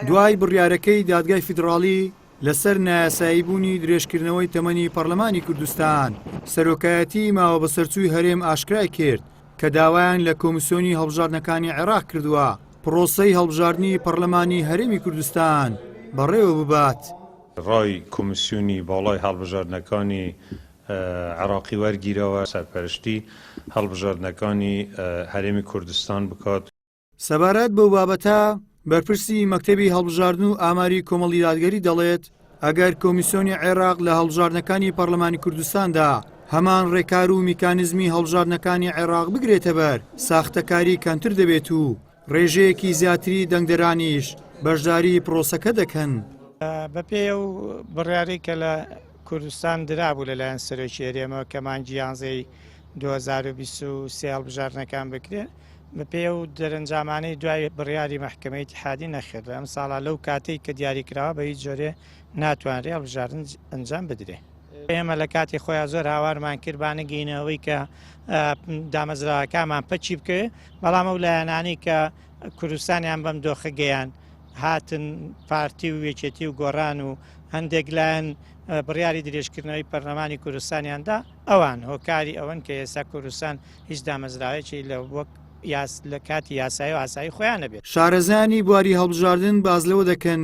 دوای بڕیارەکەی دادگای فیدراڵی لەسەر نایاساییبوونی درێژکردنەوەی تەمەنی پەرلەمانی کوردستان سەرۆکایەتی ماوە بە سەرچووی هەرێم ئاشکرای کرد کە داوایان لە کۆمیسیۆنی هەڵبژاردنەکانی عێراق کردووە پرۆسەی هەڵبژاردننی پەرلەمانی هەرێمی کوردستان بەڕێوە ببات. ڕای کۆمیسیۆنی باڵای هەڵبژاردنەکانی عێراقی وەرگیرەوە سەرپەرشتی هەڵبژاردنەکانی هەرێمی کوردستان بکات. سەبارەت بەو بابەتە بەرپرسی مەکتەبی هەڵبژاردن و ئاماری کۆمەڵی دادگەری دەڵێت ئەگەر کۆمیسیۆنی عێراق لە هەڵبژاردنەکانی پەرلەمانی کوردستاندا هەمان ڕێکار و میکانیزمی هەڵبژاردنەکانی عێراق بگرێتە بەر ساختەکاری کەمتر دەبێت و ڕێژەیەکی زیاتری دەنگدەرانیش بەشداری پرۆسەکە دەکەن. بەپێ و بڕیاری کە لە کوردستان درابوو لەلایەن سەرۆکی هەرێمەوە کە مانگی 2023 هەڵبژاردنەکان بکرێت بەپێ و دەرەنجامانەی دوای بڕیاری مەحکەمەی اتحادی نەخێت ئەم ساڵا لەو کاتێک کە دیاریکراوە بە هیچ جۆرێ ناتوانرێ هەڵبژاردن ئەنجام بدرێ. ئێمە لە کاتی خۆیان زۆر هاوارمان کرد بانەگەینەوەی کە دامەزراوەکانمان پەچی بکەوێت بەڵام ئەو لایەنانی کە کوردستانیان بەم دۆخە گەیان هاتن پارتی و یەکێتی و گۆڕان و هەندێک لایەن بڕیاری درێژکردنەوەی پەرلەمانی کوردستانیاندا ئەوان هۆکاری ئەوەن کە ئێستا کوردستان هیچ دامەزراوێکی لە وەک لە کاتی یاسایی و ئاسایی خۆیان نەبێت. شارەزانی بواری هەڵبژاردن باز لەوە دەکەن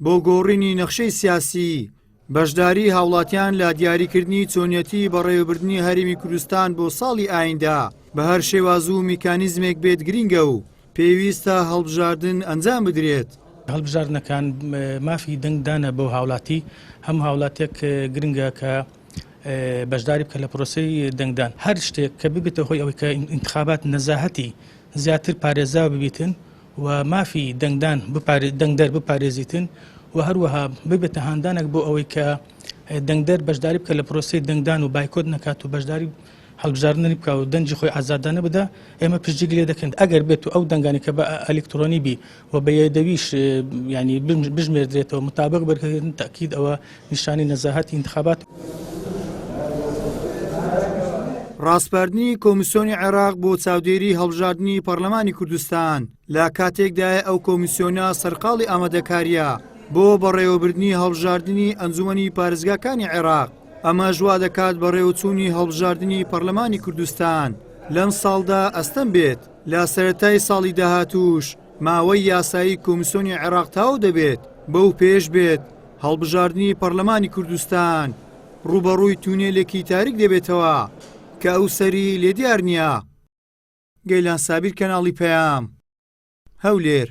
بۆ گۆڕینی نەخشەی سیاسی بەشداری هاوڵاتیان لە دیاریکردنی چۆنیەتی بەڕێوەبردننی هەرێمی کوردستان بۆ ساڵی ئایندا بە هەر شێواز و میکانیزمێک بێت گرینگە و پێویستە هەڵبژاردن ئەنجام بدرێت. هەڵبژاردنەکان مافی دەنگدانە بۆ هاوڵاتی هەم هاوڵاتێک گرنگە کە بەشداری بکە لە پرۆسی دەنگدان هەر شتێک کە ببێتە هۆی ئەوەی کە انتخابات نەزاهەتی زیاتر پارێزا ببیتن و مافی دەنگدان دەنگدەر بپارێزیتن و هەروەها ببێتە هاندانێک بۆ ئەوەی کە دەنگدەر بەشداری بکە لە پرۆسی دەنگدان و بایکۆت نەکات و بەشداری هەڵبژاردننی بکە و دەنجی خۆی ئازادانە بدە ئێمە پشتگیری لێ دەکەن ئەگەر بێت و ئەو دەنگانی کە بە ئەلکترۆنی بی و بە یەدەویش ینی بژمێردرێتەوە مطابق بەرکردن تاکید ئەوە نیشانی نەزاهەتی انتخابات. ڕاستپاردنی کۆمیسیۆنی عێراق بۆ چاودێری هەڵبژاردننی پەرلەمانی کوردستان لە کاتێکدایە ئەو کۆمیسیۆنە سەرقاڵی ئامادەکاریە بۆ بەڕێوەبردننی هەڵبژاردننی ئەنجومەنی پارێزگاکانی عێراق ئەمە ژوا دەکات بەڕێوەچوونی هەڵبژاردننی پەرلەمانی کوردستان لەم ساڵدا ئەستەم بێت لە سەرەتای ساڵی داهاتوش ماوەی یاسایی کۆمیسیۆنی عێراق تاو دەبێت بەو پێش بێت هەڵبژاردننی پەرلەمانی کوردستان ڕوبەڕووی تونێلێکی تاریک دەبێتەوە کە ئەو سەری لێ دیار نییە. گەیلان سابیر کەناڵی پەیام هەولێر.